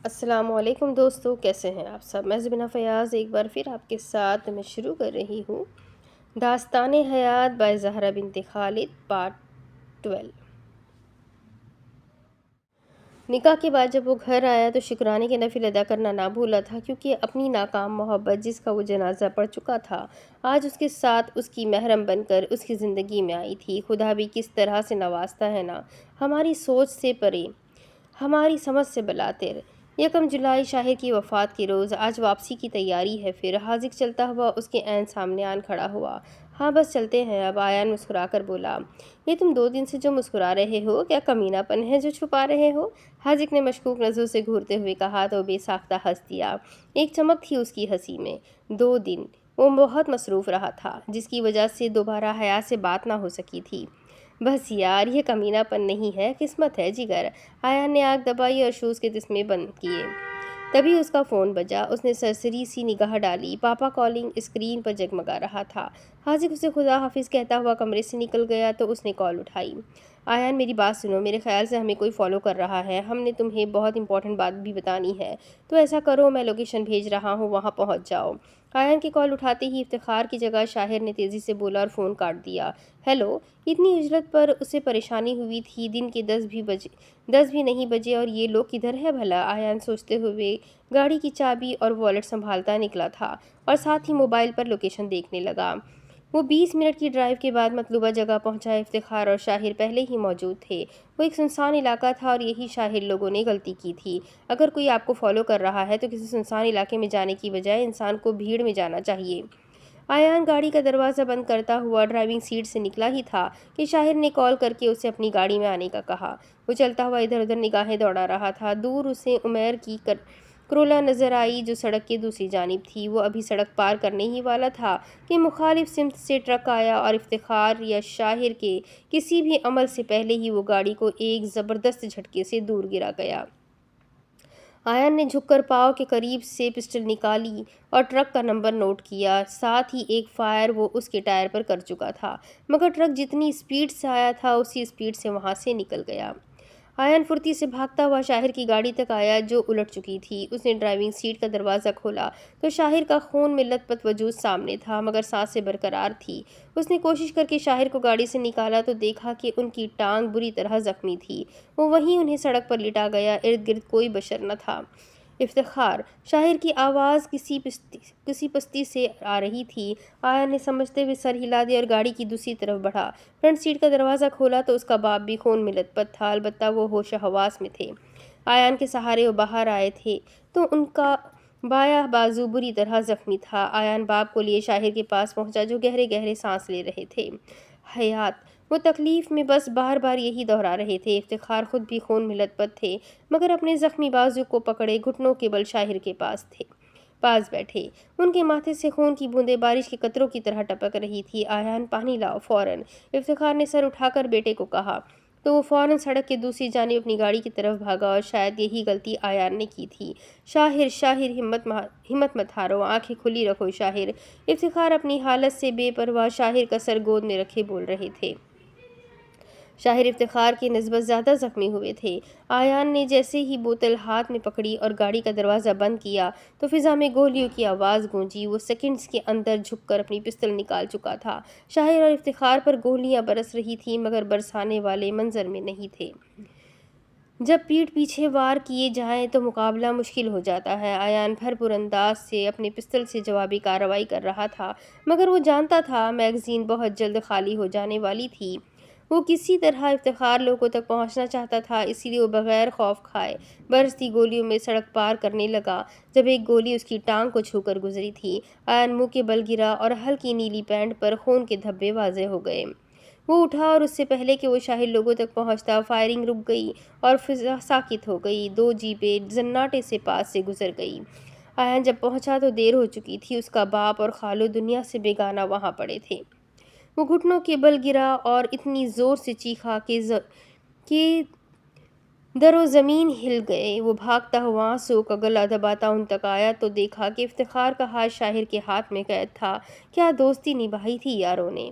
السلام علیکم دوستو، کیسے ہیں آپ سب؟ میں زبینہ فیاض ایک بار پھر آپ کے ساتھ میں شروع کر رہی ہوں داستان حیات بائی زہرا بنت خالد پارٹ 12۔ نکاح کے بعد جب وہ گھر آیا تو شکرانے کے نفل ادا کرنا نہ بھولا تھا، کیونکہ اپنی ناکام محبت جس کا وہ جنازہ پڑھ چکا تھا آج اس کے ساتھ اس کی محرم بن کر اس کی زندگی میں آئی تھی۔ خدا بھی کس طرح سے نوازتا ہے نا، ہماری سوچ سے پرے، ہماری سمجھ سے بلاتر۔ 1 جولائی شاہر کی وفات کے روز، آج واپسی کی تیاری ہے۔ پھر حاذق چلتا ہوا اس کے عین سامنے آن کھڑا ہوا۔ ہاں بس چلتے ہیں اب، آیان مسکرا کر بولا۔ یہ تم 2 دن سے جو مسکرا رہے ہو، کیا کمینہ پن ہے جو چھپا رہے ہو؟ حاذق نے مشکوک نظروں سے گھورتے ہوئے کہا تو بے ساختہ ہنس دیا۔ ایک چمک تھی اس کی ہنسی میں۔ 2 دن وہ بہت مصروف رہا تھا، جس کی وجہ سے دوبارہ حیات سے بات نہ ہو سکی تھی۔ بس یار، یہ کمینہ پن نہیں ہے، قسمت ہے جگر۔ آیان نے آنکھ دبائی اور شوز کے تسمے بند کیے۔ تبھی اس کا فون بجا۔ اس نے سرسری سی نگاہ ڈالی۔ پاپا کالنگ اسکرین پر جگمگا رہا تھا۔ حاذق اسے خدا حافظ کہتا ہوا کمرے سے نکل گیا تو اس نے کال اٹھائی۔ آیان میری بات سنو، میرے خیال سے ہمیں کوئی فالو کر رہا ہے، ہم نے تمہیں بہت امپورٹنٹ بات بھی بتانی ہے، تو ایسا کرو میں لوکیشن بھیج رہا ہوں، وہاں پہنچ جاؤ۔ آیان کی کال اٹھاتے ہی افتخار کی جگہ شاہر نے تیزی سے بولا اور فون کاٹ دیا۔ ہیلو۔ اتنی اجلت پر اسے پریشانی ہوئی تھی، دن کے 10 بھی نہیں بجے اور یہ لوگ کدھر ہے بھلا؟ آیان سوچتے ہوئے گاڑی کی چابی اور والیٹ سنبھالتا نکلا تھا اور ساتھ ہی موبائل پر لوکیشن دیکھنے لگا۔ وہ 20 منٹ کی ڈرائیو کے بعد مطلوبہ جگہ پہنچا۔ افتخار اور شاہر پہلے ہی موجود تھے۔ وہ ایک سنسان علاقہ تھا اور یہی شاہر لوگوں نے غلطی کی تھی۔ اگر کوئی آپ کو فالو کر رہا ہے تو کسی سنسان علاقے میں جانے کی بجائے انسان کو بھیڑ میں جانا چاہیے۔ آیان گاڑی کا دروازہ بند کرتا ہوا ڈرائیونگ سیٹ سے نکلا ہی تھا کہ شاہر نے کال کر کے اسے اپنی گاڑی میں آنے کا کہا۔ وہ چلتا ہوا ادھر ادھر نگاہیں دوڑا رہا تھا۔ دور اسے عمیر کی کرولا نظر آئی جو سڑک کے دوسری جانب تھی۔ وہ ابھی سڑک پار کرنے ہی والا تھا کہ مخالف سمت سے ٹرک آیا اور افتخار یا شاہر کے کسی بھی عمل سے پہلے ہی وہ گاڑی کو ایک زبردست جھٹکے سے دور گرا گیا۔ آیان نے جھک کر پاؤں کے قریب سے پسٹل نکالی اور ٹرک کا نمبر نوٹ کیا۔ ساتھ ہی ایک فائر وہ اس کے ٹائر پر کر چکا تھا، مگر ٹرک جتنی اسپیڈ سے آیا تھا اسی اسپیڈ سے وہاں سے نکل گیا۔ آیان پھرتی سے بھاگتا ہوا شاہر کی گاڑی تک آیا جو الٹ چکی تھی۔ اس نے ڈرائیونگ سیٹ کا دروازہ کھولا تو شاہر کا خون میں لت پت وجود سامنے تھا، مگر سانسیں برقرار تھی۔ اس نے کوشش کر کے شاہر کو گاڑی سے نکالا تو دیکھا کہ ان کی ٹانگ بری طرح زخمی تھی۔ وہ وہیں انہیں سڑک پر لٹا گیا، ارد گرد کوئی بشر نہ تھا۔ افتخار! شاہر کی آواز کسی پستی سے آ رہی تھی۔ آیان نے سمجھتے ہوئے سر ہلا دیا اور گاڑی کی دوسری طرف بڑھا۔ فرنٹ سیٹ کا دروازہ کھولا تو اس کا باپ بھی خون میں لت پت تھا، البتہ وہ ہوش و حواس میں تھے۔ آیان کے سہارے وہ باہر آئے تھے تو ان کا بایاں بازو بری طرح زخمی تھا۔ آیان باپ کو لیے شاہر کے پاس پہنچا جو گہرے گہرے سانس لے رہے تھے۔ حیات! وہ تکلیف میں بس بار بار یہی دہرا رہے تھے۔ افتخار خود بھی خون میں لت پت تھے، مگر اپنے زخمی بازو کو پکڑے گھٹنوں کے بل شاہر کے پاس بیٹھے۔ ان کے ماتھے سے خون کی بوندیں بارش کے قطروں کی طرح ٹپک رہی تھی۔ آیان پانی لاؤ فوراً! افتخار نے سر اٹھا کر بیٹے کو کہا تو وہ فوراً سڑک کے دوسری جانب اپنی گاڑی کی طرف بھاگا اور شاید یہی غلطی آیان نے کی تھی۔ شاہر ہمت مت ہارو، آنکھیں کھلی رکھو شاہر! افتخار اپنی حالت سے بے پرواہ شاہر کا سر گود میں رکھے بول رہے تھے۔ شاہر افتخار کی نسبت زیادہ زخمی ہوئے تھے۔ آیان نے جیسے ہی بوتل ہاتھ میں پکڑی اور گاڑی کا دروازہ بند کیا تو فضا میں گولیوں کی آواز گونجی۔ وہ سیکنڈز کے اندر جھک کر اپنی پسٹل نکال چکا تھا۔ شاہر اور افتخار پر گولیاں برس رہی تھیں، مگر برسانے والے منظر میں نہیں تھے۔ جب پیٹھ پیچھے وار کیے جائیں تو مقابلہ مشکل ہو جاتا ہے۔ آیان بھرپور انداز سے اپنے پسٹل سے جوابی کارروائی کر رہا تھا، مگر وہ جانتا تھا میگزین بہت جلد خالی ہو جانے والی تھی۔ وہ کسی طرح افتخار لوگوں تک پہنچنا چاہتا تھا، اس لیے وہ بغیر خوف کھائے برستی گولیوں میں سڑک پار کرنے لگا۔ جب ایک گولی اس کی ٹانگ کو چھو کر گزری تھی، آیان منہ کے بل گرا اور ہلکی نیلی پینٹ پر خون کے دھبے واضح ہو گئے۔ وہ اٹھا اور اس سے پہلے کہ وہ شاہر لوگوں تک پہنچتا، فائرنگ رک گئی اور فضا ساکت ہو گئی۔ 2 جیپیں زناٹے سے پاس سے گزر گئی۔ آیان جب پہنچا تو دیر ہو چکی تھی۔ اس کا باپ اور خالو دنیا سے بیگانہ وہاں پڑے تھے۔ وہ گھٹنوں کے بل گرا اور اتنی زور سے چیخا کہ در و زمین ہل گئے۔ وہ بھاگتا ہوا آنسوؤں کا گلا دباتا ان تک آیا تو دیکھا کہ افتخار کا ہاتھ شاہر کے ہاتھ میں قید تھا۔ کیا دوستی نبھائی تھی یاروں نے!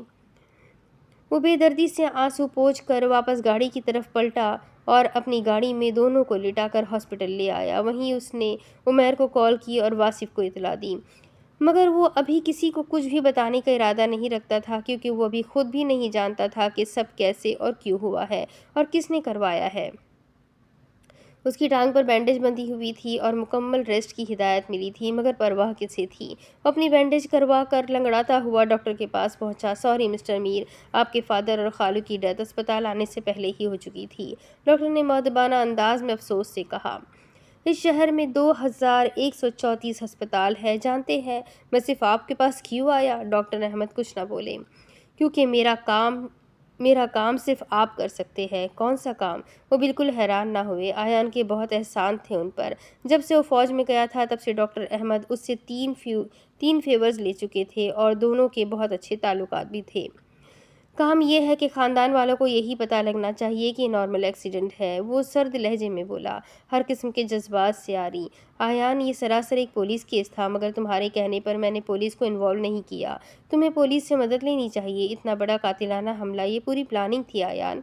وہ بے دردی سے آنسو پوچھ کر واپس گاڑی کی طرف پلٹا اور اپنی گاڑی میں دونوں کو لٹا کر ہاسپٹل لے آیا۔ وہیں اس نے عمیر کو کال کی اور واصف کو اطلاع دی، مگر وہ ابھی کسی کو کچھ بھی بتانے کا ارادہ نہیں رکھتا تھا، کیونکہ وہ ابھی خود بھی نہیں جانتا تھا کہ سب کیسے اور کیوں ہوا ہے اور کس نے کروایا ہے۔ اس کی ٹانگ پر بینڈیج بندھی ہوئی تھی اور مکمل ریسٹ کی ہدایت ملی تھی، مگر پرواہ کسے تھی؟ وہ اپنی بینڈیج کروا کر لنگڑاتا ہوا ڈاکٹر کے پاس پہنچا۔ سوری مسٹر میر، آپ کے فادر اور خالو کی ڈیتھ اسپتال آنے سے پہلے ہی ہو چکی تھی، ڈاکٹر نے مؤدبانہ انداز میں افسوس سے کہا۔ اس شہر میں 2134 ہسپتال ہے، جانتے ہیں میں صرف آپ کے پاس کیوں آیا؟ ڈاکٹر احمد کچھ نہ بولے۔ کیونکہ میرا کام صرف آپ کر سکتے ہیں۔ کون سا کام؟ وہ بالکل حیران نہ ہوئے۔ آیان کے بہت احسان تھے ان پر۔ جب سے وہ فوج میں گیا تھا تب سے ڈاکٹر احمد اس سے تین فیورز لے چکے تھے اور دونوں کے بہت اچھے تعلقات بھی تھے۔ کام یہ ہے کہ خاندان والوں کو یہی پتہ لگنا چاہیے کہ یہ نارمل ایکسیڈنٹ ہے، وہ سرد لہجے میں بولا، ہر قسم کے جذبات سے آری۔ آیان، یہ سراسر ایک پولیس کیس تھا، مگر تمہارے کہنے پر میں نے پولیس کو انوالو نہیں کیا۔ تمہیں پولیس سے مدد لینی چاہیے، اتنا بڑا قاتلانہ حملہ یہ پوری پلاننگ تھی آیان۔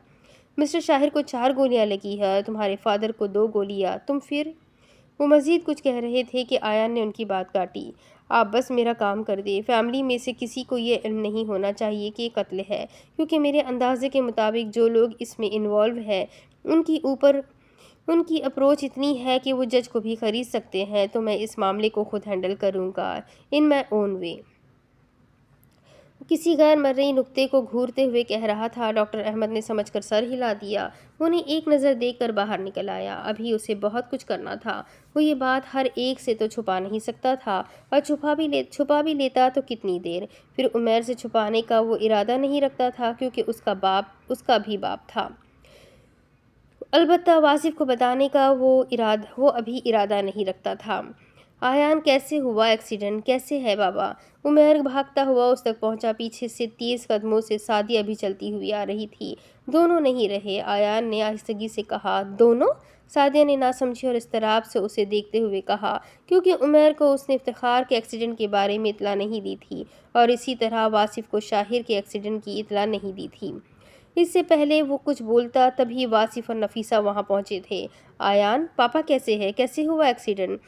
مسٹر شاہر کو 4 گولیاں لگی ہے اور تمہارے فادر کو 2 گولیاں، تم پھر؟ وہ مزید کچھ کہہ رہے تھے کہ آیان نے ان کی بات کاٹی۔ آپ بس میرا کام کر دیں، فیملی میں سے کسی کو یہ علم نہیں ہونا چاہیے کہ یہ قتل ہے، کیونکہ میرے اندازے کے مطابق جو لوگ اس میں انوالو ہیں ان کی اپروچ اتنی ہے کہ وہ جج کو بھی خرید سکتے ہیں، تو میں اس معاملے کو خود ہینڈل کروں گا، ان مائی اون وے۔ کسی غیر مرئی نکتے کو گھورتے ہوئے کہہ رہا تھا۔ ڈاکٹر احمد نے سمجھ کر سر ہلا دیا۔ وہ انہیں ایک نظر دیکھ کر باہر نکل آیا۔ ابھی اسے بہت کچھ کرنا تھا، وہ یہ بات ہر ایک سے تو چھپا نہیں سکتا تھا، اور چھپا بھی لیتا تو کتنی دیر۔ پھر عمیر سے چھپانے کا وہ ارادہ نہیں رکھتا تھا، کیونکہ اس کا بھی باپ تھا۔ البتہ واصف کو بتانے کا وہ ابھی ارادہ نہیں رکھتا تھا۔ آیان، کیسے ہوا ایکسیڈنٹ؟ کیسے ہے بابا؟ عمیر بھاگتا ہوا اس تک پہنچا۔ پیچھے سے تیز قدموں سے سعدیہ بھی چلتی ہوئی آ رہی تھی۔ دونوں نہیں رہے، آیان نے آہستگی سے کہا۔ دونوں؟ سعدیہ نے ناسمجھی اور اضطراب سے اسے دیکھتے ہوئے کہا، کیونکہ عمیر کو اس نے افتخار کے ایکسیڈنٹ کے بارے میں اطلاع نہیں دی تھی، اور اسی طرح واصف کو شاہر کے ایکسیڈنٹ کی اطلاع نہیں دی تھی۔ اس سے پہلے وہ کچھ بولتا تبھی واصف اور نفیسہ وہاں پہنچے تھے۔ آیان، پاپا کیسے ہے؟ کیسے ہوا ایکسیڈنٹ؟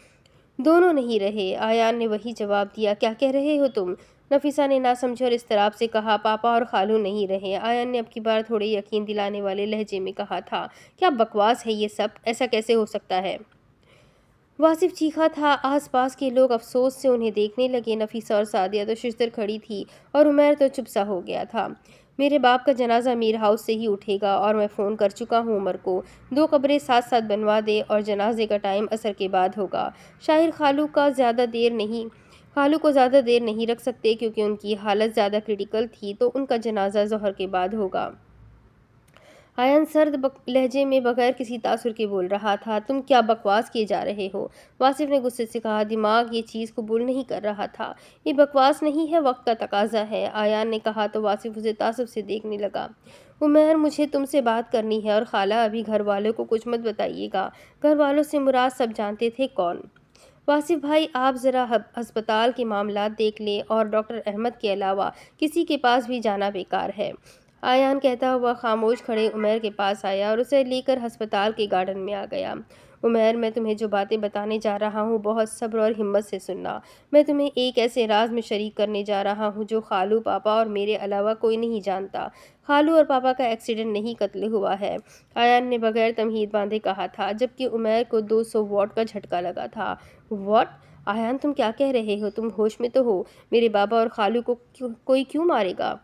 دونوں نہیں رہے، آیان نے وہی جواب دیا۔ کیا کہہ رہے ہو تم؟ نفیسہ نے ناسمجھی اور اضطراب سے کہا۔ پاپا اور خالو نہیں رہے، آیان نے اب کی بار تھوڑے یقین دلانے والے لہجے میں کہا تھا۔ کیا بکواس ہے یہ سب؟ ایسا کیسے ہو سکتا ہے؟ واصف چیخا تھا۔ آس پاس کے لوگ افسوس سے انہیں دیکھنے لگے۔ نفیسہ اور سعدیہ تو ششدر کھڑی تھی اور عمیر تو چپ سا ہو گیا تھا۔ میرے باپ کا جنازہ میر ہاؤس سے ہی اٹھے گا، اور میں فون کر چکا ہوں عمر کو، 2 قبریں ساتھ ساتھ بنوا دے، اور جنازے کا ٹائم عصر کے بعد ہوگا۔ شاہر خالو کو زیادہ دیر نہیں رکھ سکتے، کیونکہ ان کی حالت زیادہ کریٹیکل تھی، تو ان کا جنازہ ظہر کے بعد ہوگا۔ آیان سرد لہجے میں بغیر کسی تاثر کے بول رہا تھا۔ تم کیا بکواس کیے جا رہے ہو؟ واصف نے غصے سے کہا۔ دماغ یہ چیز قبول نہیں کر رہا تھا۔ یہ بکواس نہیں ہے، وقت کا تقاضا ہے، آیان نے کہا تو واصف اسے تعصب سے دیکھنے لگا۔ عمیر، مجھے تم سے بات کرنی ہے، اور خالہ ابھی گھر والوں کو کچھ مت بتائیے گا۔ گھر والوں سے مراد سب جانتے تھے کون؟ واصف بھائی، آپ ذرا ہسپتال کے معاملات دیکھ لیں، اور ڈاکٹر احمد کے علاوہ کسی کے پاس بھی جانا بیکار ہے۔ آیان کہتا ہوا خاموش کھڑے عمیر کے پاس آیا اور اسے لے کر ہسپتال کے گارڈن میں آ گیا۔ عمیر، میں تمہیں جو باتیں بتانے جا رہا ہوں بہت صبر اور ہمت سے سننا۔ میں تمہیں ایک ایسے راز میں شریک کرنے جا رہا ہوں جو خالو، پاپا اور میرے علاوہ کوئی نہیں جانتا۔ خالو اور پاپا کا ایکسیڈنٹ نہیں، قتل ہوا ہے، آیان نے بغیر تمہید باندھے کہا تھا، جبکہ عمیر کو 200 واٹ کا جھٹکا لگا تھا۔ واٹ؟ آیان، تم کیا کہہ رہے ہو؟ تم ہوش میں تو ہو؟ میرے بابا اور خالو کو کوئی کیوں مارے گا؟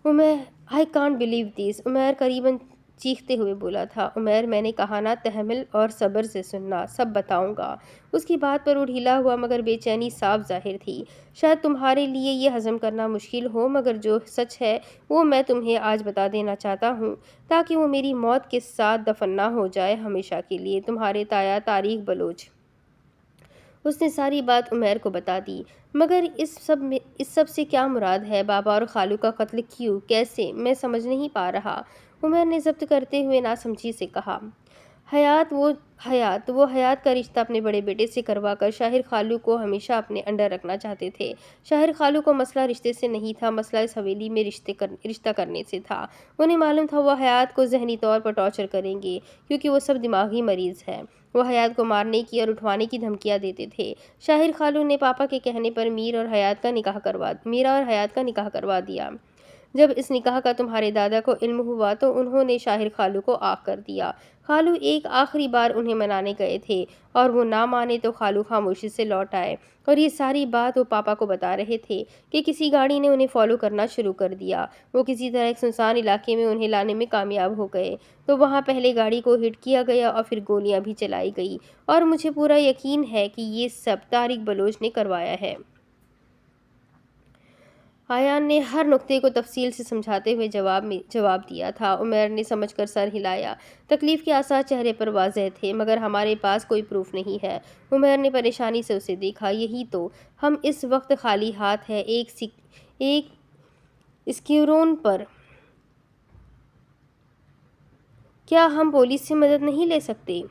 Umair, I can't believe this، Umair قریباً چیختے ہوئے بولا تھا۔ عمیر، میں نے کہا نا، تحمل اور صبر سے سننا، سب بتاؤں گا۔ اس کی بات پر وہ ڈھیلا ہوا مگر بے چینی صاف ظاہر تھی۔ شاید تمہارے لیے یہ ہضم کرنا مشکل ہو، مگر جو سچ ہے وہ میں تمہیں آج بتا دینا چاہتا ہوں، تاکہ وہ میری موت کے ساتھ دفن نہ ہو جائے ہمیشہ کے لیے۔ تمہارے تایا طارق بلوچ۔ اس نے ساری بات عمیر کو بتا دی۔ مگر اس سب سے کیا مراد ہے؟ بابا اور خالو کا قتل کیوں؟ کیسے؟ میں سمجھ نہیں پا رہا، عمیر نے ضبط کرتے ہوئے ناسمجھی سے کہا۔ حیات کا رشتہ اپنے بڑے بیٹے سے کروا کر شاہر خالو کو ہمیشہ اپنے انڈر رکھنا چاہتے تھے۔ شاہر خالو کو مسئلہ رشتے سے نہیں تھا، مسئلہ اس حویلی میں رشتہ کرنے سے تھا۔ انہیں معلوم تھا وہ حیات کو ذہنی طور پر ٹارچر کریں گے کیونکہ وہ سب دماغی مریض ہے۔ وہ حیات کو مارنے کی اور اٹھوانے کی دھمکیاں دیتے تھے۔ شاہر خالو نے پاپا کے کہنے پر میرا اور حیات کا نکاح کروا دیا۔ جب اس نکاح کا تمہارے دادا کو علم ہوا تو انہوں نے شاہر خالو کو آگ کر دیا۔ خالو ایک آخری بار انہیں منانے گئے تھے اور وہ نہ مانے تو خالو خاموشی سے لوٹ آئے اور یہ ساری بات وہ پاپا کو بتا رہے تھے کہ کسی گاڑی نے انہیں فالو کرنا شروع کر دیا۔ وہ کسی طرح ایک سنسان علاقے میں انہیں لانے میں کامیاب ہو گئے تو وہاں پہلے گاڑی کو ہٹ کیا گیا اور پھر گولیاں بھی چلائی گئی اور مجھے پورا یقین ہے کہ یہ سب طارق بلوچ نے کروایا ہے۔ آیان نے ہر نکتے کو تفصیل سے سمجھاتے ہوئے جواب دیا تھا۔ عمیر نے سمجھ کر سر ہلایا۔ تکلیف کے آثار چہرے پر واضح تھے مگر ہمارے پاس کوئی پروف نہیں ہے۔ عمیر نے پریشانی سے اسے دیکھا۔ یہی تو، ہم اس وقت خالی ہاتھ ہیں، ایک اسکیورون پر۔ کیا ہم پولیس سے مدد نہیں لے سکتے؟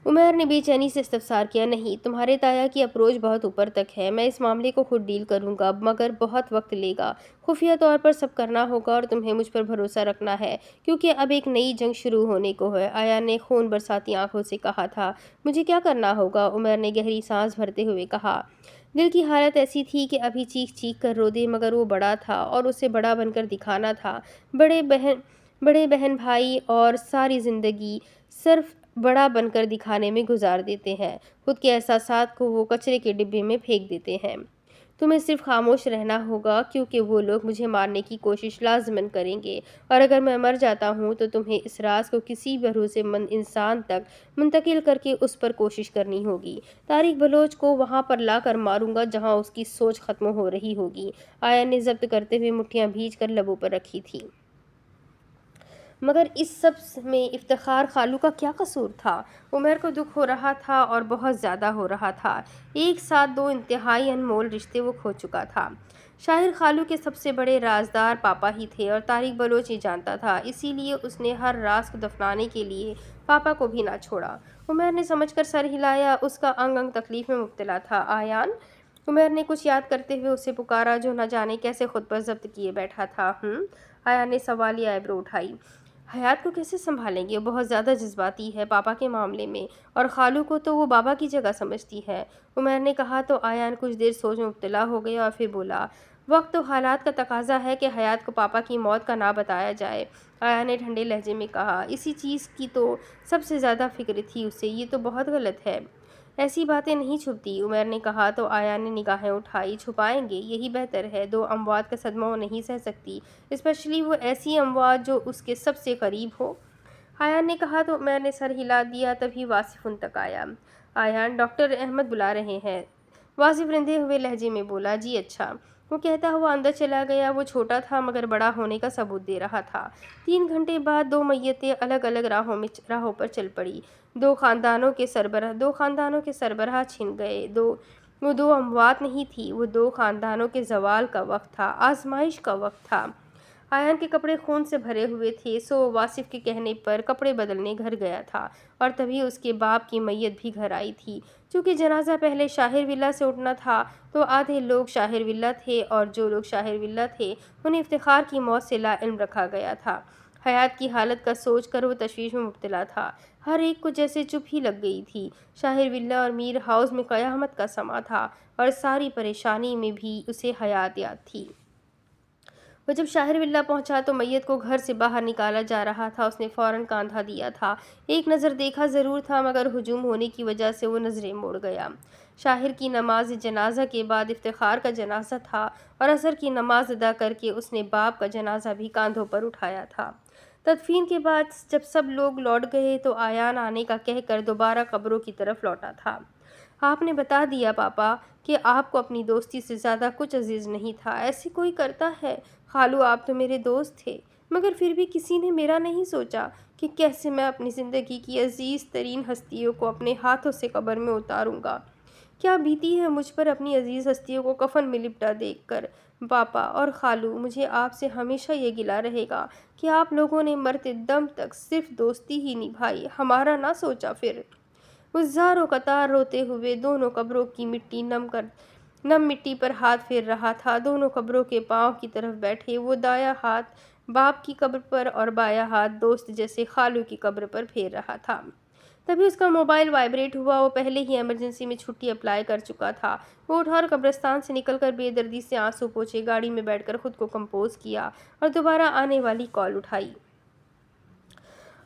عمیر نے بے چینی سے استفسار کیا۔ نہیں، تمہارے تایا کی اپروچ بہت اوپر تک ہے۔ میں اس معاملے کو خود ڈیل کروں گا مگر بہت وقت لے گا۔ خفیہ طور پر سب کرنا ہوگا اور تمہیں مجھ پر بھروسہ رکھنا ہے کیونکہ اب ایک نئی جنگ شروع ہونے کو ہے۔ آیان نے خون برساتی آنکھوں سے کہا تھا۔ مجھے کیا کرنا ہوگا؟ عمیر نے گہری سانس بھرتے ہوئے کہا۔ دل کی حالت ایسی تھی کہ ابھی چیخ چیخ کر رو دے مگر وہ بڑا تھا اور اسے بڑا بن کر دکھانا تھا۔ بڑے بہن بھائی اور ساری زندگی صرف بڑا بن کر دکھانے میں گزار دیتے ہیں، خود کے احساسات کو وہ کچرے کے ڈبے میں پھینک دیتے ہیں۔ تمہیں صرف خاموش رہنا ہوگا کیونکہ وہ لوگ مجھے مارنے کی کوشش لازماً کریں گے اور اگر میں مر جاتا ہوں تو تمہیں اس راز کو کسی بھروسے مند انسان تک منتقل کر کے اس پر کوشش کرنی ہوگی۔ طارق بلوچ کو وہاں پر لا کر ماروں گا جہاں اس کی سوچ ختم ہو رہی ہوگی۔ آیان نے ضبط کرتے ہوئے مٹھیاں بھیج کر لبوں پر رکھی تھی۔ مگر اس سب میں افتخار خالو کا کیا قصور تھا؟ عمیر کو دکھ ہو رہا تھا اور بہت زیادہ ہو رہا تھا۔ ایک ساتھ دو انتہائی انمول رشتے وہ کھو چکا تھا۔ شاہر خالو کے سب سے بڑے رازدار پاپا ہی تھے اور طارق بلوچ یہ جانتا تھا، اسی لیے اس نے ہر راز کو دفنانے کے لیے پاپا کو بھی نہ چھوڑا۔ عمیر نے سمجھ کر سر ہلایا۔ اس کا انگ انگ تکلیف میں مبتلا تھا۔ آیان، عمیر نے کچھ یاد کرتے ہوئے اسے پکارا جو نہ جانے کیسے خود پر ضبط کیے بیٹھا تھا۔ آیان نے سوالیہ آئیبرو اٹھائی۔ حیات کو کیسے سنبھالیں گے؟ وہ بہت زیادہ جذباتی ہے پاپا کے معاملے میں اور خالو کو تو وہ بابا کی جگہ سمجھتی ہے۔ عمیر نے کہا تو آیان کچھ دیر سوچ میں مبتلا ہو گیا اور پھر بولا، وقت و حالات کا تقاضا ہے کہ حیات کو پاپا کی موت کا نہ بتایا جائے۔ آیان نے ٹھنڈے لہجے میں کہا، اسی چیز کی تو سب سے زیادہ فکر تھی اسے، یہ تو بہت غلط ہے۔ ایسی باتیں نہیں چھپتی، عمیر نے کہا تو آیان نے نگاہیں اٹھائی۔ چھپائیں گے یہی بہتر ہے، دو اموات کا صدمہ وہ نہیں سہ سکتی، اسپیشلی وہ ایسی اموات جو اس کے سب سے قریب ہو۔ آیان نے کہا تو عمیر نے سر ہلا دیا۔ تبھی واصف ان تک آیا۔ آیان، ڈاکٹر احمد بلا رہے ہیں۔ واصف رندے ہوئے لہجے میں بولا، جی اچھا۔ وہ کہتا ہوا اندر چلا گیا۔ وہ چھوٹا تھا مگر بڑا ہونے کا ثبوت دے رہا تھا۔ 3 گھنٹے بعد دو میتیں الگ الگ راہوں پر چل پڑی۔ دو خاندانوں کے سربراہ چھن گئے۔ وہ دو اموات نہیں تھی، وہ 2 خاندانوں کے زوال کا وقت تھا، آزمائش کا وقت تھا۔ آیان کے کپڑے خون سے بھرے ہوئے تھے سو وہ واصف کے کہنے پر کپڑے بدلنے گھر گیا تھا اور تبھی اس کے باپ کی میت بھی گھر آئی تھی۔ چونکہ جنازہ پہلے شاہر ولا سے اٹھنا تھا تو آدھے لوگ شاہر ولا تھے اور جو لوگ شاہر ولا تھے انہیں افتخار کی موت سے لا علم رکھا گیا تھا۔ حیات کی حالت کا سوچ کر وہ تشویش میں مبتلا تھا۔ ہر ایک کو جیسے چپ ہی لگ گئی تھی۔ شاہر ولا اور میر ہاؤس میں قیامت کا سماں تھا اور ساری پریشانی میں بھی اسے حیات یاد تھی۔ وہ جب شاہر ولا پہنچا تو میت کو گھر سے باہر نکالا جا رہا تھا۔ اس نے فوراً کاندھا دیا تھا، ایک نظر دیکھا ضرور تھا مگر ہجوم ہونے کی وجہ سے وہ نظریں موڑ گیا۔ شاہر کی نماز جنازہ کے بعد افتخار کا جنازہ تھا اور عصر کی نماز ادا کر کے اس نے باپ کا جنازہ بھی کاندھوں پر اٹھایا تھا۔ تدفین کے بعد جب سب لوگ لوٹ گئے تو آیان آنے کا کہہ کر دوبارہ قبروں کی طرف لوٹا تھا۔ آپ نے بتا دیا پاپا کہ آپ کو اپنی دوستی سے زیادہ کچھ عزیز نہیں تھا۔ ایسے کوئی کرتا ہے؟ خالو، آپ تو میرے دوست تھے مگر پھر بھی کسی نے میرا نہیں سوچا کہ کیسے میں اپنی زندگی کی عزیز ترین ہستیوں کو اپنے ہاتھوں سے قبر میں اتاروں گا۔ کیا بیتی ہے مجھ پر اپنی عزیز ہستیوں کو کفن میں لپٹا دیکھ کر۔ پاپا اور خالو، مجھے آپ سے ہمیشہ یہ گلہ رہے گا کہ آپ لوگوں نے مرتے دم تک صرف دوستی ہی نبھائی، ہمارا نہ سوچا۔ پھر وہ زاروں قطار روتے ہوئے دونوں قبروں کی نم مٹی پر ہاتھ پھیر رہا تھا۔ دونوں قبروں کے پاؤں کی طرف بیٹھے، وہ دایاں ہاتھ باپ کی قبر پر اور بایاں ہاتھ دوست جیسے خالو کی قبر پر پھیر رہا تھا۔ تبھی اس کا موبائل وائبریٹ ہوا۔ وہ پہلے ہی ایمرجنسی میں چھٹی اپلائی کر چکا تھا۔ وہ اٹھا اور قبرستان سے نکل کر بے دردی سے آنسو پوچھے، گاڑی میں بیٹھ کر خود کو کمپوز کیا اور دوبارہ آنے والی کال اٹھائی۔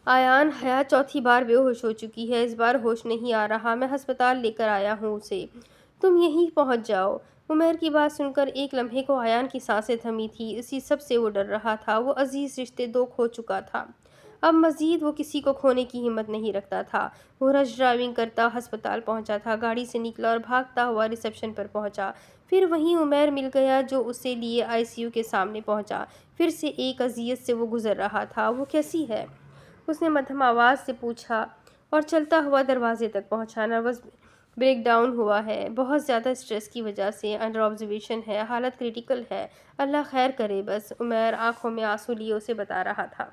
آیان، حیات چوتھی بار بے ہوش ہو چکی ہے، اس بار ہوش نہیں آ رہا، میں ہسپتال لے کر آیا ہوں اسے، تم یہیں پہنچ جاؤ۔ عمیر کی بات سن کر ایک لمحے کو آیان کی سانسیں تھمی تھی۔ اسی سب سے وہ ڈر رہا تھا۔ وہ عزیز رشتے دو کھو چکا تھا، اب مزید وہ کسی کو کھونے کی ہمت نہیں رکھتا تھا۔ وہ رش ڈرائیونگ کرتا ہسپتال پہنچا تھا، گاڑی سے نکلا اور بھاگتا ہوا ریسیپشن پر پہنچا۔ پھر وہیں عمیر مل گیا جو اسے لیے ICU کے سامنے پہنچا۔ پھر سے ایک اذیت سے وہ گزر رہا تھا۔ وہ کیسی ہے؟ اس نے مدھم آواز سے پوچھا اور چلتا ہوا دروازے تک پہنچا۔ نروس بریک ڈاؤن ہوا ہے، بہت زیادہ اسٹریس کی وجہ سے، انڈر آبزرویشن ہے، حالت کریٹیکل ہے، اللہ خیر کرے بس، عمیر آنکھوں میں آنسو لیے اسے بتا رہا تھا۔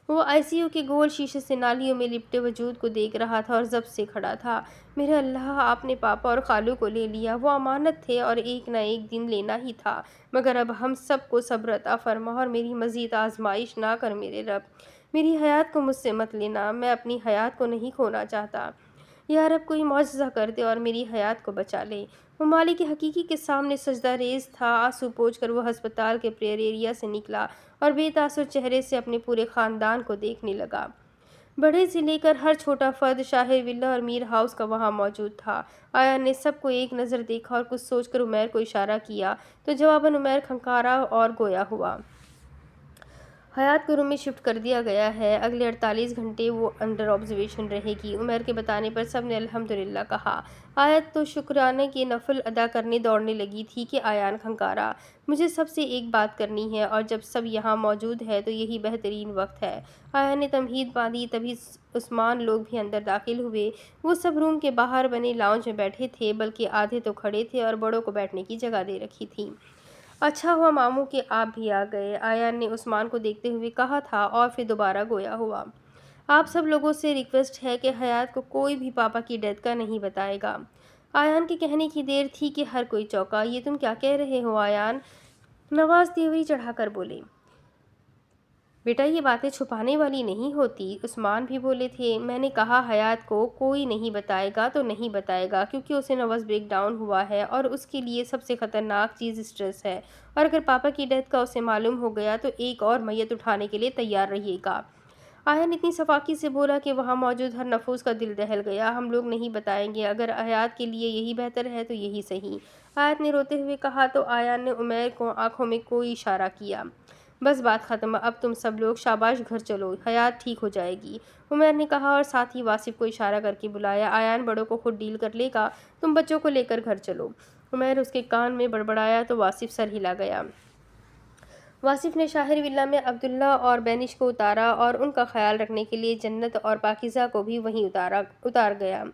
وہ ICU کے گول شیشے سے نالیوں میں لپٹے وجود کو دیکھ رہا تھا اور ضبط سے کھڑا تھا۔ میرے اللہ، آپ نے پاپا اور خالو کو لے لیا، وہ امانت تھے اور ایک نہ ایک دن لینا ہی تھا، مگر اب ہم سب کو صبر عطا فرما اور میری مزید آزمائش نہ کر میرے رب، میری حیات کو مجھ سے مت لینا، میں اپنی حیات کو نہیں کھونا چاہتا، یا رب کوئی معجزہ کر دے اور میری حیات کو بچا لے۔ وہ مالک حقیقی کے سامنے سجدہ ریز تھا۔ آنسو پوچھ کر وہ ہسپتال کے پریئر ایریا سے نکلا اور بے تاثر چہرے سے اپنے پورے خاندان کو دیکھنے لگا۔ بڑے سے لے کر ہر چھوٹا فرد شاہر ولا اور میر ہاؤس کا وہاں موجود تھا۔ آیان نے سب کو ایک نظر دیکھا اور کچھ سوچ کر عمیر کو اشارہ کیا تو جواباً عمیر کھنکارا اور گویا ہوا۔ حیات کو روم میں شفٹ کر دیا گیا ہے، اگلے 48 گھنٹے وہ انڈر آبزرویشن رہے گی۔ عمیر کے بتانے پر سب نے الحمدللہ کہا۔ آیت تو شکرانے کے نفل ادا کرنے دوڑنے لگی تھی کہ آیان کھنکارا، مجھے سب سے ایک بات کرنی ہے اور جب سب یہاں موجود ہے تو یہی بہترین وقت ہے۔ آیان نے تمہید باندھی، تبھی عثمان لوگ بھی اندر داخل ہوئے۔ وہ سب روم کے باہر بنے لاؤنج میں بیٹھے تھے، بلکہ آدھے تو کھڑے تھے اور بڑوں کو بیٹھنے کی جگہ دے رکھی تھی۔ اچھا ہوا ماموں کہ آپ بھی آ گئے، آیان نے عثمان کو دیکھتے ہوئے کہا تھا اور پھر دوبارہ گویا ہوا۔ آپ سب لوگوں سے ریکویسٹ ہے کہ حیات کو کوئی بھی پاپا کی ڈیتھ کا نہیں بتائے گا۔ آیان کے کہنے کی دیر تھی کہ ہر کوئی چونکا۔ یہ تم کیا کہہ رہے ہو آیان؟ نواز تیوری چڑھا کر بولے۔ بیٹا یہ باتیں چھپانے والی نہیں ہوتی۔ عثمان بھی بولے تھے۔ میں نے کہا حیات کو کوئی نہیں بتائے گا تو نہیں بتائے گا، کیونکہ اسے نروس بریک ڈاؤن ہوا ہے اور اس کے لیے سب سے خطرناک چیز اسٹریس ہے، اور اگر پاپا کی ڈیتھ کا اسے معلوم ہو گیا تو ایک اور میت اٹھانے کے لیے تیار رہیے گا۔ آیان اتنی صفاقی سے بولا کہ وہاں موجود ہر نفوس کا دل دہل گیا۔ ہم لوگ نہیں بتائیں گے، اگر حیات کے لیے یہی بہتر ہے تو یہی صحیح، آیت نے روتے ہوئے کہا تو آیان نے عمیر کو آنکھوں میں کوئی اشارہ کیا۔ بس بات ختم، اب تم سب لوگ شاباش گھر چلو، حیات ٹھیک ہو جائے گی، عمیر نے کہا اور ساتھ ہی واصف کو اشارہ کر کے بلایا۔ آیان بڑوں کو خود ڈیل کر لے گا، تم بچوں کو لے کر گھر چلو، عمیر اس کے کان میں بڑبڑایا تو واصف سر ہلا گیا۔ واصف نے شاہر ولا میں عبداللہ اور بینش کو اتارا اور ان کا خیال رکھنے کے لیے جنت اور پاکیزہ کو بھی وہیں اتار گیا۔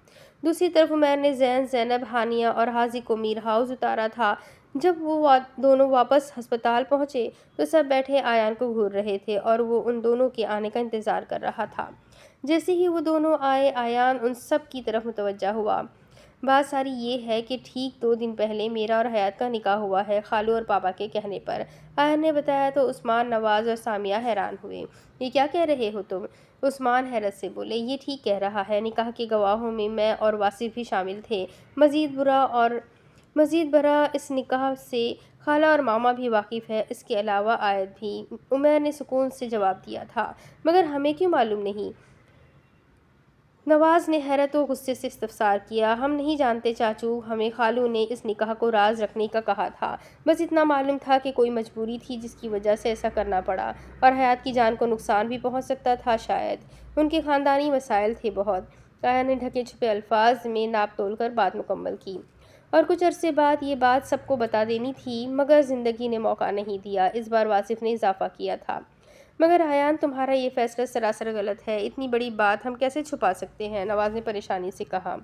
دوسری طرف عمیر نے زین، زینب، ہانیہ اور حاضی کو میر ہاؤس اتارا تھا۔ جب وہ دونوں واپس ہسپتال پہنچے تو سب بیٹھے آیان کو گھور رہے تھے اور وہ ان دونوں کے آنے کا انتظار کر رہا تھا۔ جیسے ہی وہ دونوں آئے، آیان ان سب کی طرف متوجہ ہوا۔ بات ساری یہ ہے کہ ٹھیک 2 دن پہلے میرا اور حیات کا نکاح ہوا ہے، خالو اور پاپا کے کہنے پر، آیان نے بتایا تو عثمان، نواز اور سامیہ حیران ہوئے۔ یہ کیا کہہ رہے ہو تم؟ عثمان حیرت سے بولے۔ یہ ٹھیک کہہ رہا ہے، نکاح کے گواہوں میں اور واصف بھی شامل تھے، مزید برآں اس نکاح سے خالہ اور ماما بھی واقف ہے، اس کے علاوہ آیت بھی، عمیر نے سکون سے جواب دیا تھا۔ مگر ہمیں کیوں معلوم نہیں؟ نواز نے حیرت و غصے سے استفسار کیا۔ ہم نہیں جانتے چاچو، ہمیں خالو نے اس نکاح کو راز رکھنے کا کہا تھا، بس اتنا معلوم تھا کہ کوئی مجبوری تھی جس کی وجہ سے ایسا کرنا پڑا، اور حیات کی جان کو نقصان بھی پہنچ سکتا تھا شاید، ان کے خاندانی مسائل تھے بہت۔ آیا نے ڈھکے چھپے الفاظ میں ناپ تول کر بات مکمل کی۔ اور کچھ عرصے بعد یہ بات سب کو بتا دینی تھی، مگر زندگی نے موقع نہیں دیا، اس بار واصف نے اضافہ کیا تھا۔ مگر آیان تمہارا یہ فیصلہ سراسر غلط ہے، اتنی بڑی بات ہم کیسے چھپا سکتے ہیں؟ نواز نے پریشانی سے کہا۔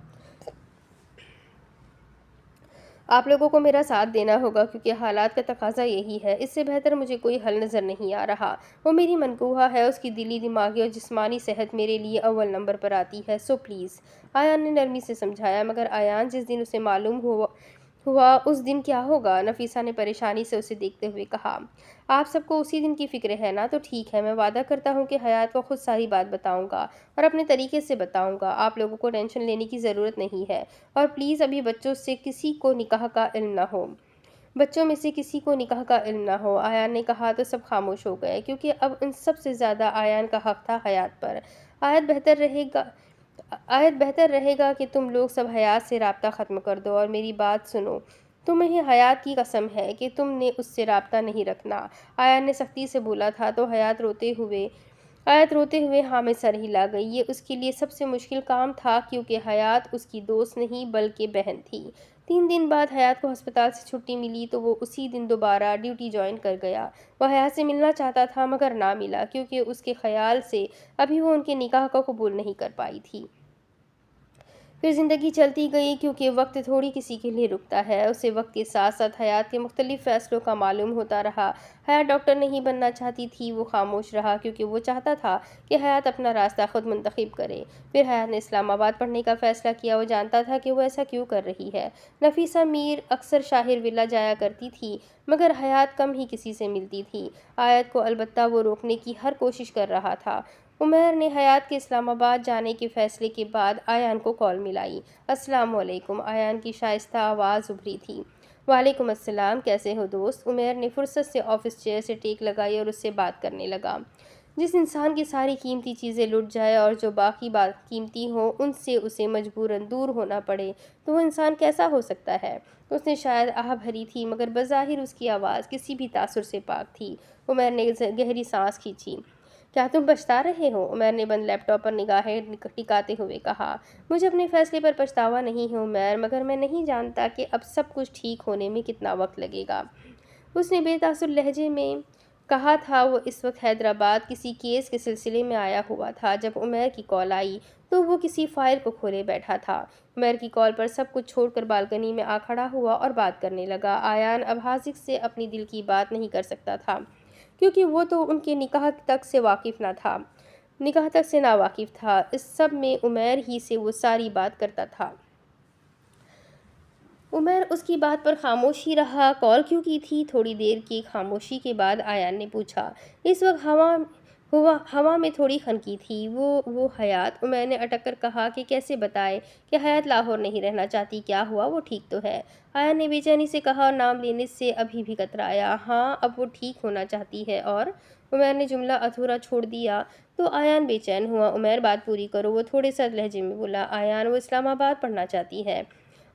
آپ لوگوں کو میرا ساتھ دینا ہوگا کیونکہ حالات کا تقاضا یہی ہے۔ اس سے بہتر مجھے کوئی حل نظر نہیں آ رہا۔ وہ میری منکوحہ ہے، اس کی دلی، دماغی اور جسمانی صحت میرے لیے اول نمبر پر آتی ہے، سو پلیز۔ آیان نے نرمی سے سمجھایا۔ مگر آیان، جس دن اسے معلوم ہوا اس دن کیا ہوگا؟ نفیسہ نے پریشانی سے اسے دیکھتے ہوئے کہا۔ آپ سب کو اسی دن کی فکر ہے نا؟ تو ٹھیک ہے، میں وعدہ کرتا ہوں کہ حیات کو خود ساری بات بتاؤں گا اور اپنے طریقے سے بتاؤں گا۔ آپ لوگوں کو ٹینشن لینے کی ضرورت نہیں ہے، اور پلیز ابھی بچوں سے کسی کو نکاح کا علم نہ ہو۔ بچوں میں سے کسی کو نکاح کا علم نہ ہو، آیان نے کہا تو سب خاموش ہو گئے، کیونکہ اب ان سب سے زیادہ آیان کا حق تھا حیات پر۔ آیت بہتر رہے گا کہ تم لوگ سب حیات سے رابطہ ختم کر دو اور میری بات سنو۔ تمہیں حیات کی قسم ہے کہ تم نے اس سے رابطہ نہیں رکھنا، آیان نے سختی سے بولا تھا تو آیت روتے ہوئے ہاں میں سر ہلا گئی۔ یہ اس کے لیے سب سے مشکل کام تھا، کیونکہ حیات اس کی دوست نہیں بلکہ بہن تھی۔ 3 دن بعد حیات کو ہسپتال سے چھٹی ملی تو وہ اسی دن دوبارہ ڈیوٹی جوائن کر گیا۔ وہ حیات سے ملنا چاہتا تھا مگر نہ ملا، کیونکہ اس کے خیال سے ابھی وہ ان کے نکاح کو قبول نہیں کر پائی تھی۔ پھر زندگی چلتی گئی، کیونکہ وقت تھوڑی کسی کے لیے رکتا ہے۔ اسے وقت کے ساتھ ساتھ حیات کے مختلف فیصلوں کا معلوم ہوتا رہا۔ حیات ڈاکٹر نہیں بننا چاہتی تھی، وہ خاموش رہا کیونکہ وہ چاہتا تھا کہ حیات اپنا راستہ خود منتخب کرے۔ پھر حیات نے اسلام آباد پڑھنے کا فیصلہ کیا۔ وہ جانتا تھا کہ وہ ایسا کیوں کر رہی ہے۔ نفیسہ میر اکثر شاہر ولا جایا کرتی تھی، مگر حیات کم ہی کسی سے ملتی تھی۔ آیت کو البتہ وہ روکنے کی ہر کوشش کر رہا تھا۔ عمیر نے حیات کے اسلام آباد جانے کے فیصلے کے بعد آیان کو کال ملائی۔ السلام علیکم، آیان کی شائستہ آواز ابھری تھی۔ وعلیکم السلام، کیسے ہو دوست؟ عمیر نے فرصت سے آفس چیئر سے ٹیک لگائی اور اس سے بات کرنے لگا۔ جس انسان کی ساری قیمتی چیزیں لٹ جائے اور جو باقی بات قیمتی ہوں ان سے اسے مجبوراً دور ہونا پڑے تو وہ انسان کیسا ہو سکتا ہے؟ اس نے شاید آہ بھری تھی، مگر بظاہر اس کی آواز کسی بھی تاثر سے پاک تھی۔ عمیر نے گہری سانس کھینچی۔ کیا تم پچھتا رہے ہو؟ عمیر نے بند لیپ ٹاپ پر نگاہیں ٹکاتے ہوئے کہا۔ مجھے اپنے فیصلے پر پچھتاوا نہیں ہے عمیر، مگر میں نہیں جانتا کہ اب سب کچھ ٹھیک ہونے میں کتنا وقت لگے گا۔ اس نے بے تاثر لہجے میں کہا تھا۔ وہ اس وقت حیدرآباد کسی کیس کے سلسلے میں آیا ہوا تھا۔ جب عمیر کی کال آئی تو وہ کسی فائل کو کھولے بیٹھا تھا۔ عمیر کی کال پر سب کچھ چھوڑ کر بالکنی میں آ کھڑا ہوا اور بات کرنے لگا۔ آیان اب حاذق سے اپنی دل کی بات نہیں کر سکتا تھا، کیونکہ وہ تو ان کے نکاح تک سے نا واقف تھا۔ اس سب میں عمیر ہی سے وہ ساری بات کرتا تھا۔ عمیر اس کی بات پر خاموش ہی رہا۔ کال کیوں کی تھی؟ تھوڑی دیر کی خاموشی کے بعد آیان نے پوچھا۔ اس وقت ہوا میں تھوڑی خنکی تھی۔ وہ حیات، عمیر نے اٹک کر کہا کہ کیسے بتائے کہ حیات لاہور نہیں رہنا چاہتی؟ کیا ہوا؟ وہ ٹھیک تو ہے؟ آیان نے بے چینی سے کہا اور نام لینے سے ابھی بھی کترایا۔ ہاں، اب وہ ٹھیک ہونا چاہتی ہے اور عمیر نے جملہ ادھورا چھوڑ دیا تو آیان بے چین ہوا۔ عمیر بات پوری کرو، وہ تھوڑے سا لہجے میں بولا۔ آیان، وہ اسلام آباد پڑھنا چاہتی ہے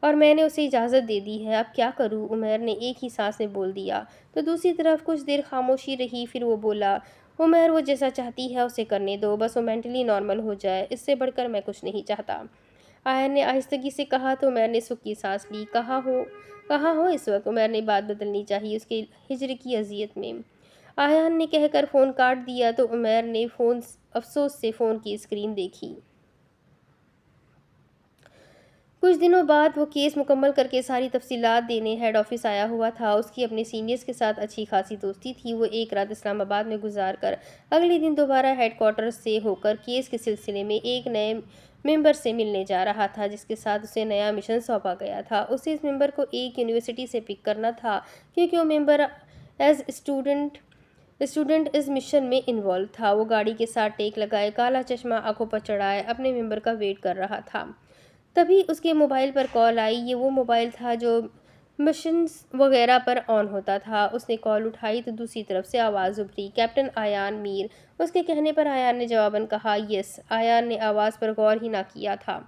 اور میں نے اسے اجازت دے دی ہے، اب کیا کروں؟ عمیر نے ایک ہی سانس میں بول دیا تو دوسری طرف کچھ دیر خاموشی رہی، پھر وہ بولا۔ عمیر، وہ جیسا چاہتی ہے اسے کرنے دو، بس وہ مینٹلی نارمل ہو جائے، اس سے بڑھ کر میں کچھ نہیں چاہتا۔ آیان نے آہستگی سے کہا تو عمیر نے سکھ کی سانس لی۔ کہاں ہو اس وقت؟ عمیر نے بات بدلنی چاہی اس کے ہجر کی اذیت میں۔ آیان نے کہہ کر فون کاٹ دیا تو عمیر نے افسوس سے فون کی اسکرین دیکھی۔ کچھ دنوں بعد وہ کیس مکمل کر کے ساری تفصیلات دینے ہیڈ آفس آیا ہوا تھا۔ اس کی اپنے سینئرز کے ساتھ اچھی خاصی دوستی تھی۔ وہ ایک رات اسلام آباد میں گزار کر اگلے دن دوبارہ ہیڈ کوارٹر سے ہو کر کیس کے سلسلے میں ایک نئے ممبر سے ملنے جا رہا تھا، جس کے ساتھ اسے نیا مشن سونپا گیا تھا۔ اسے اس ممبر کو ایک یونیورسٹی سے پک کرنا تھا، کیونکہ وہ ممبر ایز اسٹوڈنٹ اس مشن میں انوالو تھا۔ وہ گاڑی کے ساتھ ٹیک لگائے، کالا چشمہ آنکھوں پر چڑھائے اپنے ممبر کا ویٹ کر رہا تھا۔ تبھی اس کے موبائل پر کال آئی۔ یہ وہ موبائل تھا جو مشنز وغیرہ پر آن ہوتا تھا۔ اس نے کال اٹھائی تو دوسری طرف سے آواز ابھری، کیپٹن آیان میر۔ اس کے کہنے پر آیان نے جواباً کہا، یس۔ آیان نے آواز پر غور ہی نہ کیا تھا۔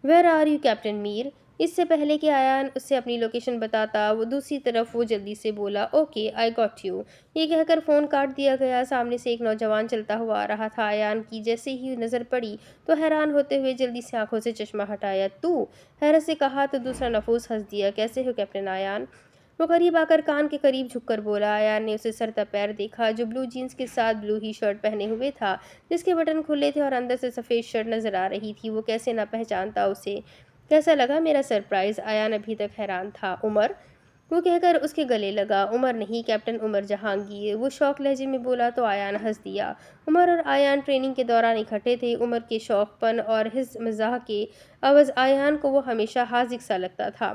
ویئر آر یو کیپٹن میر؟ اس سے پہلے کہ آیان اسے اپنی لوکیشن بتاتا، وہ دوسری طرف وہ جلدی سے بولا، اوکے، آئی گاٹ یو۔ یہ کہہ کر فون کاٹ دیا گیا۔ سامنے سے ایک نوجوان چلتا ہوا آ رہا تھا۔ آیان کی جیسے ہی نظر پڑی تو حیران ہوتے ہوئے جلدی سے آنکھوں سے چشمہ ہٹایا۔ تو؟ حیرت سے کہا تو دوسرا نفوس ہنس دیا۔ کیسے ہو کیپٹن آیان؟ وہ قریب آ کر کان کے قریب جھک کر بولا۔ آیان نے اسے سر تا پیر دیکھا، جو بلو جینز کے ساتھ بلو ہی شرٹ پہنے ہوئے تھا، جس کے بٹن کھلے تھے اور اندر سے سفید شرٹ نظر آ رہی تھی۔ وہ کیسے نہ پہچانتا اسے؟ کیسا لگا میرا سرپرائز؟ ایان ابھی تک حیران تھا۔ عمر، وہ کہہ کر اس کے گلے لگا۔ عمر نہیں، کیپٹن عمر جہانگیر، وہ شوق لہجے میں بولا تو ایان ہنس دیا۔ عمر اور ایان ٹریننگ کے دوران اکٹھے تھے۔ عمر کے شوق پن اور حس مزاح کے عوض ایان کو وہ ہمیشہ حاذق سا لگتا تھا۔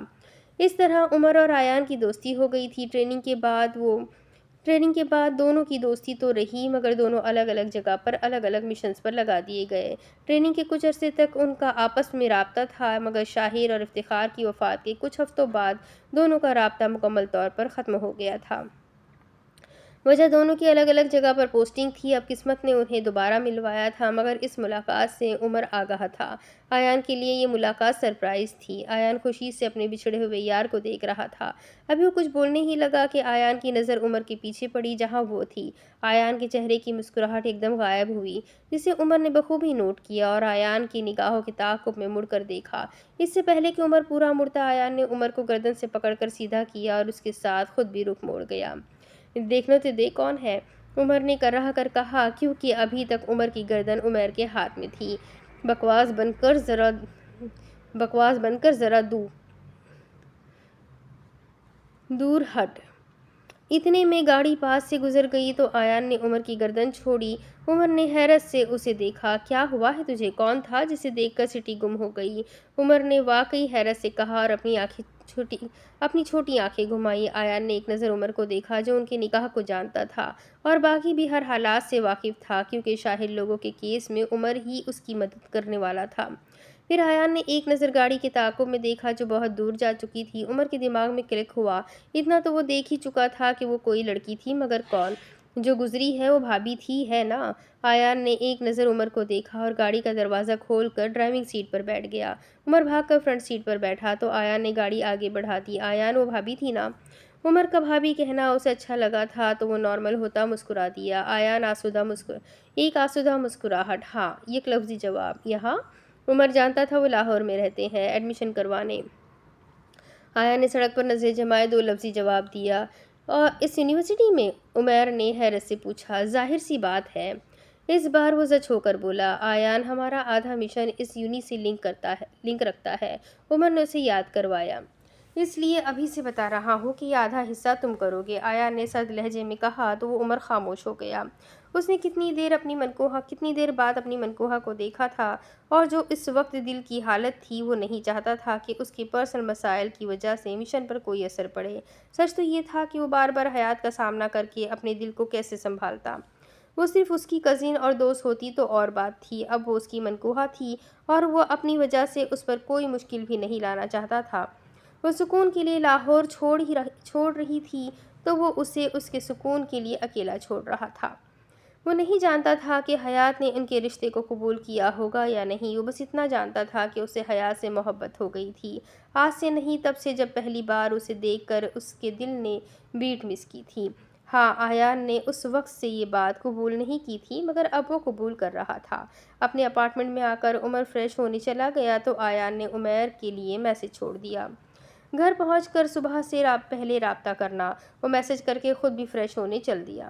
اس طرح عمر اور ایان کی دوستی ہو گئی تھی۔ ٹریننگ کے بعد دونوں کی دوستی تو رہی، مگر دونوں الگ الگ جگہ پر الگ الگ مشنز پر لگا دیے گئے۔ ٹریننگ کے کچھ عرصے تک ان کا آپس میں رابطہ تھا، مگر شاہر اور افتخار کی وفات کے کچھ ہفتوں بعد دونوں کا رابطہ مکمل طور پر ختم ہو گیا تھا۔ وجہ دونوں کی الگ الگ جگہ پر پوسٹنگ تھی۔ اب قسمت نے انہیں دوبارہ ملوایا تھا، مگر اس ملاقات سے عمر آگاہ تھا۔ ایان کے لیے یہ ملاقات سرپرائز تھی۔ ایان خوشی سے اپنے بچھڑے ہوئے یار کو دیکھ رہا تھا۔ ابھی وہ کچھ بولنے ہی لگا کہ ایان کی نظر عمر کے پیچھے پڑی جہاں وہ تھی۔ ایان کے چہرے کی مسکراہٹ ایک دم غائب ہوئی، جسے عمر نے بخوبی نوٹ کیا اور ایان کی نگاہوں کے تعاقب میں مڑ کر دیکھا۔ اس سے پہلے کہ عمر پورا مڑتا، ایان نے عمر کو گردن سے پکڑ کر سیدھا کیا اور اس کے ساتھ خود بھی رخ موڑ گیا۔ دیکھنا تو دیکھ کون ہے، عمر نے کرہ کر کہا، کیونکہ ابھی تک عمر کی گردن عمیر کے ہاتھ میں تھی۔ بکواس بن کر ذرا دور ہٹ۔ اتنے میں گاڑی پاس سے گزر گئی تو ایان نے عمر کی گردن چھوڑی۔ عمر نے حیرت سے اسے دیکھا۔ کیا ہوا ہے تجھے؟ کون تھا جسے دیکھ کر سٹی گم ہو گئی؟ عمر نے واقعی حیرت سے کہا اور اپنی چھوٹی آنکھیں گھمائی۔ ایان نے ایک نظر عمر کو دیکھا، جو ان کے نکاح کو جانتا تھا اور باقی بھی ہر حالات سے واقف تھا، کیونکہ شاہد لوگوں کے کیس میں عمر ہی اس کی مدد کرنے والا تھا۔ پھر ایان نے ایک نظر گاڑی کے تعاقب میں دیکھا جو بہت دور جا چکی تھی۔ عمر کے دماغ میں کلک ہوا۔ اتنا تو وہ دیکھ ہی چکا تھا کہ وہ کوئی لڑکی تھی، مگر کون؟ جو گزری ہے وہ بھابھی تھی، ہے نا؟ ایان نے ایک نظر عمر کو دیکھا اور گاڑی کا دروازہ کھول کر ڈرائیونگ سیٹ پر بیٹھ گیا۔ عمر بھاگ کر فرنٹ سیٹ پر بیٹھا تو ایان نے گاڑی آگے بڑھا دی۔ ایان، وہ بھابھی تھی نا؟ عمر کا بھابھی کہنا اسے اچھا لگا تھا تو وہ نارمل ہوتا مسکرا دیا۔ ایان ایک آسودہ مسکراہٹ، ہاں، یک لفظی جواب۔ یہاں؟ عمر جانتا تھا وہ لاہور میں رہتے ہیں، ایڈمیشن کروانے۔ ایان نے سڑک پر نظریں جمائے دو لفظی جواب دیا۔ اور اس یونیورسٹی میں؟ عمیر نے حیرت سے پوچھا۔ ظاہر سی بات ہے، اس بار وہ زچ ہو کر بولا۔ ایان، ہمارا آدھا مشن اس یونی سے لنک رکھتا ہے، عمر نے اسے یاد کروایا۔ اس لیے ابھی سے بتا رہا ہوں کہ یہ آدھا حصہ تم کرو گے، ایان نے سرد لہجے میں کہا تو وہ عمر خاموش ہو گیا۔ اس نے کتنی دیر بعد اپنی منکوہا کو دیکھا تھا، اور جو اس وقت دل کی حالت تھی، وہ نہیں چاہتا تھا کہ اس کے پرسنل مسائل کی وجہ سے مشن پر کوئی اثر پڑے۔ سچ تو یہ تھا کہ وہ بار بار حیات کا سامنا کر کے اپنے دل کو کیسے سنبھالتا۔ وہ صرف اس کی کزن اور دوست ہوتی تو اور بات تھی، اب وہ اس کی منکوہا تھی اور وہ اپنی وجہ سے اس پر کوئی مشکل بھی نہیں لانا چاہتا تھا۔ وہ سکون کے لیے لاہور چھوڑ رہی تھی تو وہ اسے اس کے سکون کے لیے اکیلا چھوڑ رہا تھا۔ وہ نہیں جانتا تھا کہ حیات نے ان کے رشتے کو قبول کیا ہوگا یا نہیں، وہ بس اتنا جانتا تھا کہ اسے حیات سے محبت ہو گئی تھی۔ آج سے نہیں، تب سے جب پہلی بار اسے دیکھ کر اس کے دل نے بیٹ مس کی تھی۔ ہاں، ایان نے اس وقت سے یہ بات قبول نہیں کی تھی، مگر اب وہ قبول کر رہا تھا۔ اپنے اپارٹمنٹ میں آ کر عمر فریش ہونے چلا گیا تو ایان نے عمیر کے لیے میسج چھوڑ دیا۔ گھر پہنچ کر صبح سے پہلے رابطہ کرنا، وہ میسج کر کے خود بھی فریش ہونے چل دیا۔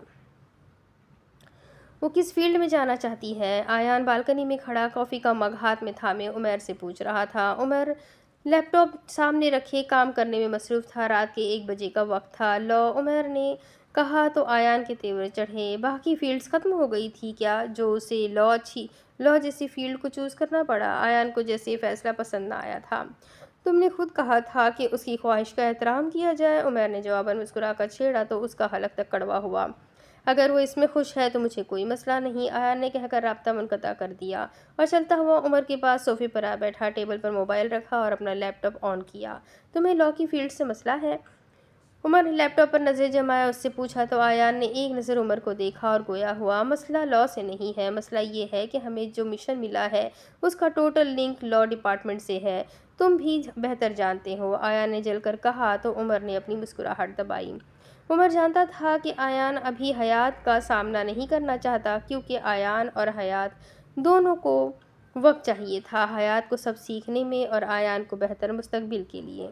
وہ کس فیلڈ میں جانا چاہتی ہے؟ ایان بالکنی میں کھڑا کافی کا مگ ہاتھ میں تھامے عمیر سے پوچھ رہا تھا۔ عمر لیپ ٹاپ سامنے رکھے کام کرنے میں مصروف تھا۔ رات کے 1 بجے کا وقت تھا۔ لاء، عمر نے کہا تو ایان کے تیور چڑھے۔ باقی فیلڈز ختم ہو گئی تھی کیا جو اسے لاء جیسی فیلڈ کو چوز کرنا پڑا؟ ایان کو جیسے یہ فیصلہ پسند نہ آیا تھا۔ تم نے خود کہا تھا کہ اس کی خواہش کا احترام کیا جائے، عمیر نے جواباً مسکرا کر چھیڑا تو اس کا حلق تک کڑوا ہوا۔ اگر وہ اس میں خوش ہے تو مجھے کوئی مسئلہ نہیں، ایان نے کہہ کر رابطہ منقطع کر دیا اور چلتا ہوا عمر کے پاس صوفے پر آ بیٹھا، ٹیبل پر موبائل رکھا اور اپنا لیپ ٹاپ آن کیا۔ تمہیں لاء کی فیلڈ سے مسئلہ ہے؟ عمر نے لیپ ٹاپ پر نظریں جمائے اس سے پوچھا تو ایان نے ایک نظر عمر کو دیکھا اور گویا ہوا، مسئلہ لاء سے نہیں ہے، مسئلہ یہ ہے کہ ہمیں جو مشن ملا ہے اس کا ٹوٹل لنک لاء ڈپارٹمنٹ سے ہے، تم بھی بہتر جانتے ہو، ایان نے جل کر کہا تو عمر نے اپنی مسکراہٹ دبائی۔ عمر جانتا تھا کہ ایان ابھی حیات کا سامنا نہیں کرنا چاہتا، کیونکہ ایان اور حیات دونوں کو وقت چاہیے تھا، حیات کو سب سیکھنے میں اور ایان کو بہتر مستقبل کے لیے۔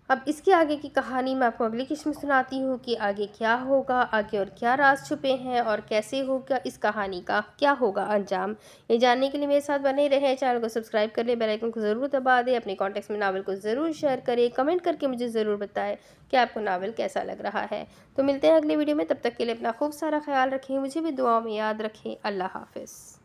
اب اس کے آگے کی کہانی میں آپ کو اگلی قسط میں سناتی ہوں کہ آگے کیا ہوگا، آگے اور کیا راز چھپے ہیں اور کیسے ہوگا اس کہانی کا کیا ہوگا انجام۔ یہ جاننے کے لیے میرے ساتھ بنے رہیں، چینل کو سبسکرائب کر لیں، بیل آئیکن کو ضرور دبا دیں، اپنے کانٹیکٹس میں ناول کو ضرور شیئر کریں، کمنٹ کر کے مجھے ضرور بتائیں کہ آپ کو ناول کیسا لگ رہا ہے۔ تو ملتے ہیں اگلی ویڈیو میں، تب تک کے لیے اپنا خوب سارا خیال رکھیں، مجھے بھی دعاؤں میں یاد رکھیں۔ اللہ حافظ۔